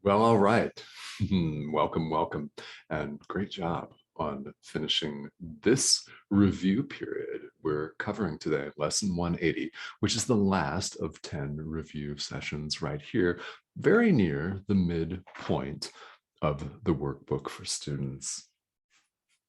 Well, all right. Welcome, welcome, and great job on finishing this review period. We're covering today lesson 180, which is the last of 10 review sessions right here, very near the midpoint of the workbook for students.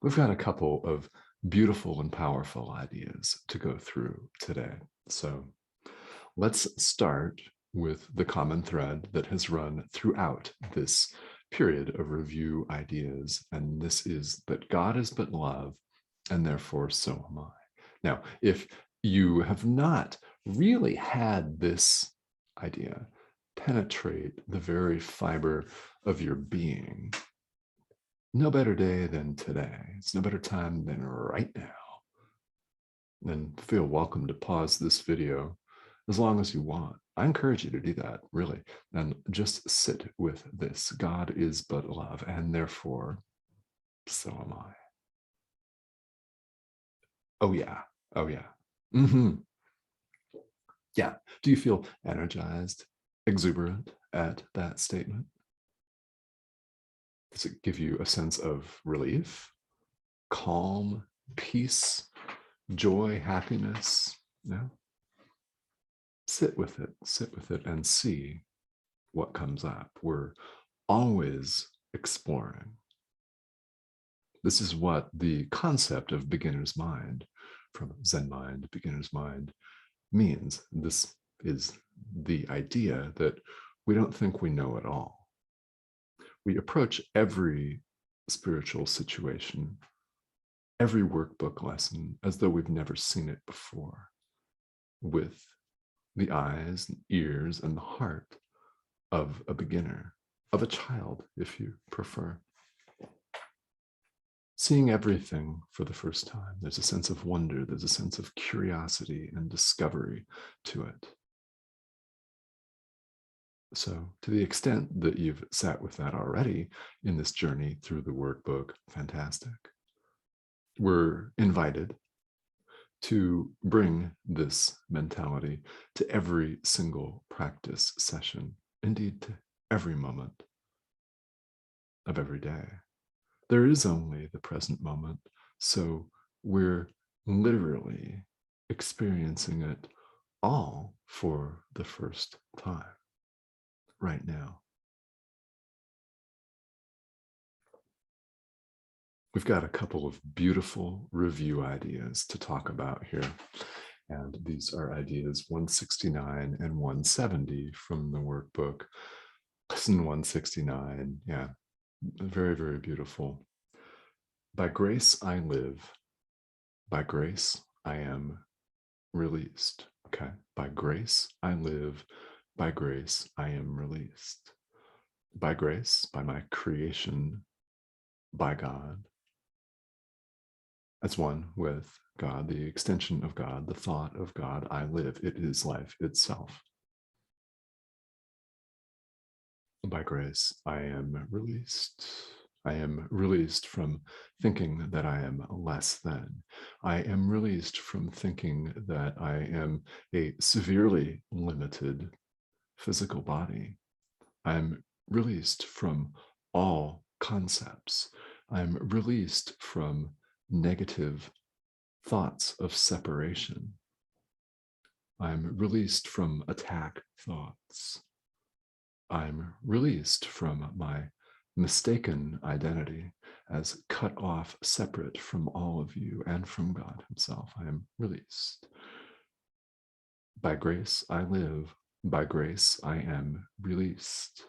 We've got a couple of beautiful and powerful ideas to go through today. So let's start with the common thread that has run throughout this period of review ideas, and this is that God is but love, and therefore so am I. Now, if you have not really had this idea penetrate the very fiber of your being, no better day than today. It's no better time than right now. Then feel welcome to pause this video as long as you want. I encourage you to do that, really, and just sit with this. God is but love, and therefore, so am I. Oh, yeah. Oh, yeah. Yeah. Do you feel energized, exuberant at that statement? Does it give you a sense of relief, calm, peace, joy, happiness? No? Sit with it, and see what comes up. We're always exploring. This is what the concept of beginner's mind, from Zen mind, beginner's mind, means. This is the idea that we don't think we know it all. We approach every spiritual situation, every workbook lesson, as though we've never seen it before, with the eyes and ears and the heart of a beginner, of a child, if you prefer. Seeing everything for the first time, there's a sense of wonder, there's a sense of curiosity and discovery to it. So to the extent that you've sat with that already in this journey through the workbook, fantastic. We're invited to bring this mentality to every single practice session, indeed to every moment of every day. There is only the present moment, so we're literally experiencing it all for the first time right now. We've got a couple of beautiful review ideas to talk about here. And these are ideas 169 and 170 from the workbook. Lesson 169, yeah, very, very beautiful. By grace I live, by grace I am released. Okay, by grace I live, by grace I am released. By grace, by my creation, by God, as one with God, the extension of God, the thought of God, I live. It is life itself. By grace, I am released. I am released from thinking that I am less than. I am released from thinking that I am a severely limited physical body. I'm released from all concepts. I'm released from negative thoughts of separation. I'm released from attack thoughts. I'm released from my mistaken identity as cut off, separate from all of you and from God himself. I am released. By grace I live, by grace I am released.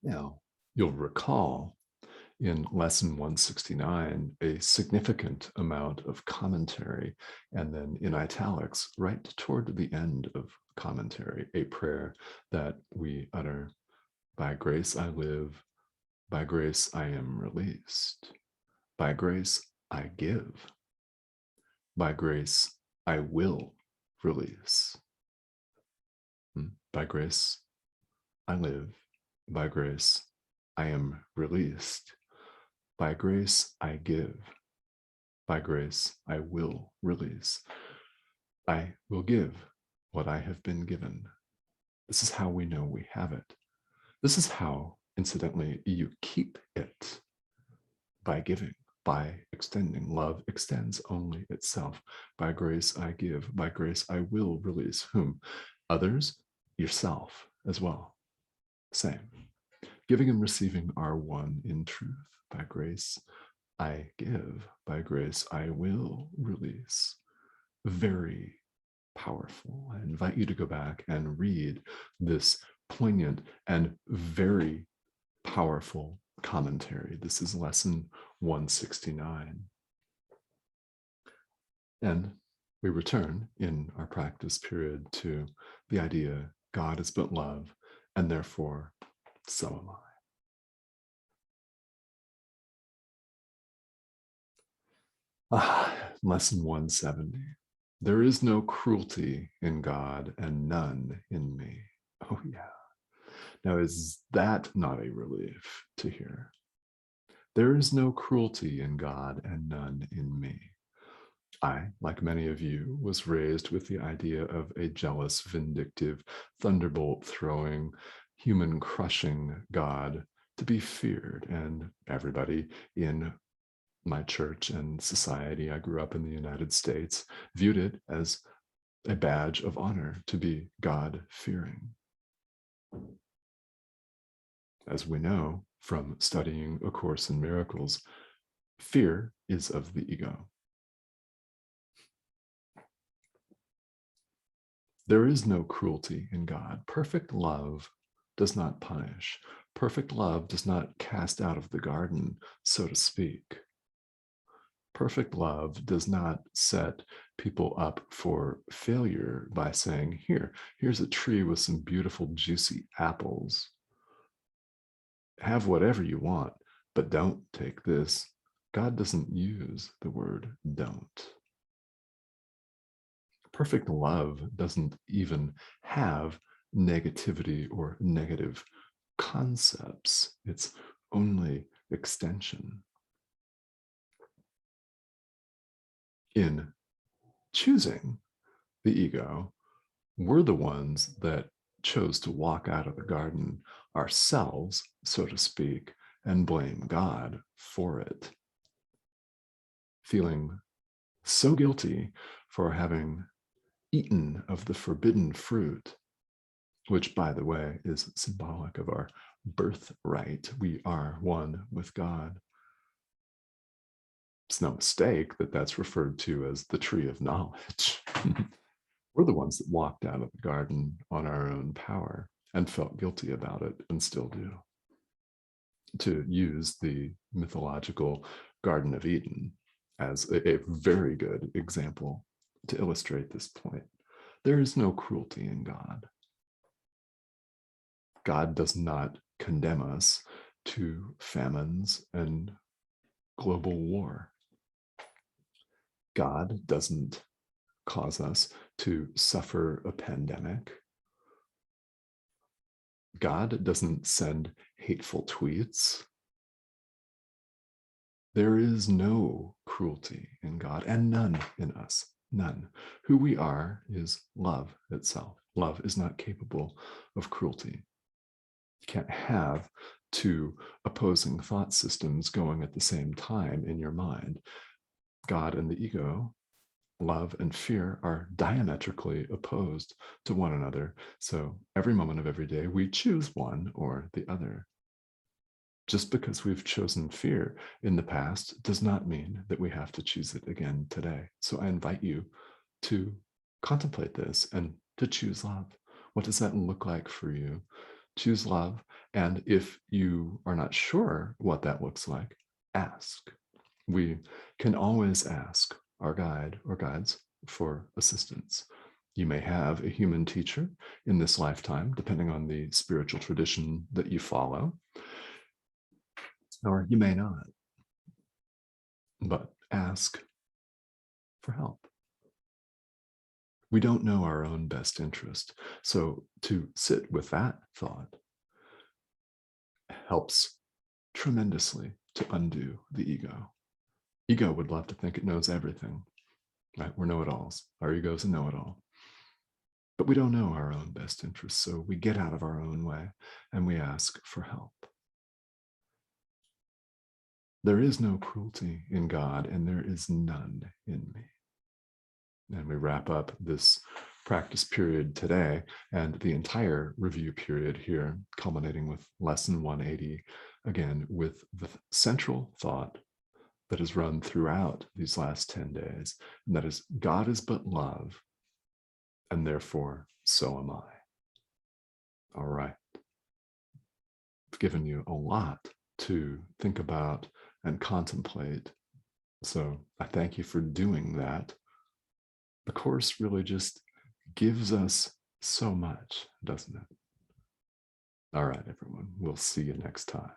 Now, you'll recall in lesson 169, a significant amount of commentary, and then in italics, right toward the end of commentary, a prayer that we utter, by grace I live, by grace I am released, by grace I give, by grace I will release. By grace I live, by grace I am released. By grace I give. By grace I will release. I will give what I have been given. This is how we know we have it. This is how, incidentally, you keep it, by giving, by extending. Love extends only itself. By grace I give, by grace I will release. Whom? Others, yourself as well. Same. Giving and receiving are one in truth. By grace I give, by grace I will release. Very powerful. I invite you to go back and read this poignant and very powerful commentary. This is lesson 169. And we return in our practice period to the idea God is but love, and therefore so am I. Lesson 170. There is no cruelty in God and none in me. Oh, yeah. Now, is that not a relief to hear? There is no cruelty in God and none in me. I, like many of you, was raised with the idea of a jealous, vindictive, thunderbolt throwing, human crushing God to be feared, and everybody in my church and society, I grew up in the United States, viewed it as a badge of honor to be God-fearing. As we know from studying A Course in Miracles, fear is of the ego. There is no cruelty in God. Perfect love does not punish. Perfect love does not cast out of the garden, so to speak. Perfect love does not set people up for failure by saying, here's a tree with some beautiful, juicy apples. Have whatever you want, but don't take this. God doesn't use the word don't. Perfect love doesn't even have negativity or negative concepts. It's only extension. In choosing the ego, we're the ones that chose to walk out of the garden ourselves, so to speak, and blame God for it. Feeling so guilty for having eaten of the forbidden fruit, which, by the way, is symbolic of our birthright. We are one with God. It's no mistake that that's referred to as the tree of knowledge. We're the ones that walked out of the garden on our own power and felt guilty about it and still do. To use the mythological Garden of Eden as a very good example to illustrate this point. There is no cruelty in God. God does not condemn us to famines and global war. God doesn't cause us to suffer a pandemic. God doesn't send hateful tweets. There is no cruelty in God and none in us, none. Who we are is love itself. Love is not capable of cruelty. You can't have two opposing thought systems going at the same time in your mind. God and the ego, love and fear, are diametrically opposed to one another. So every moment of every day, we choose one or the other. Just because we've chosen fear in the past does not mean that we have to choose it again today. So I invite you to contemplate this and to choose love. What does that look like for you? Choose love. And if you are not sure what that looks like, ask. We can always ask our guide or guides for assistance. You may have a human teacher in this lifetime, depending on the spiritual tradition that you follow, or you may not. But ask for help. We don't know our own best interest. So to sit with that thought helps tremendously to undo the ego. Ego would love to think it knows everything, right? We're know-it-alls. Our ego is a know-it-all. But we don't know our own best interests, so we get out of our own way and we ask for help. There is no cruelty in God, and there is none in me. And we wrap up this practice period today and the entire review period here, culminating with lesson 180, again, with the central thought that is run throughout these last 10 days, and that is God is but love, and therefore so am I. All right. I've given you a lot to think about and contemplate. So I thank you for doing that. The Course really just gives us so much, doesn't it? All right, everyone. We'll see you next time.